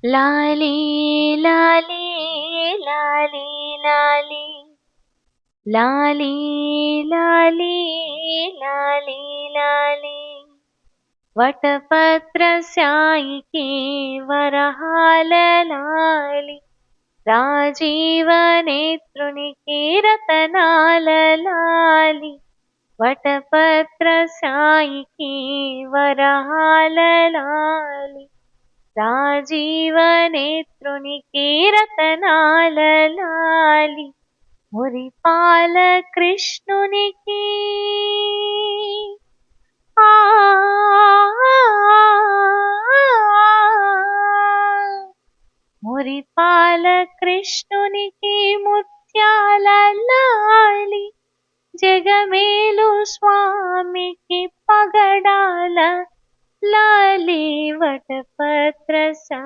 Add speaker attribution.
Speaker 1: లాలీ లాలీ లాలీ లాలీ లాలీ లాలీ లాలీ లాలీ వటపత్ర సాయికి వరహాల లాలి రాజీవ నేత్రునికి రతనాల లాలి వటపత్ర సాయికి వరహాల లాలి రాజీవ నేత్రునికి రతనాల లాలి మురిపాల కృష్ణునికి ఆ మురిపాల కృష్ణునికి ముత్యాల లాలి జగమేలు స్వామికి పగడాల లాలి వటపత్ర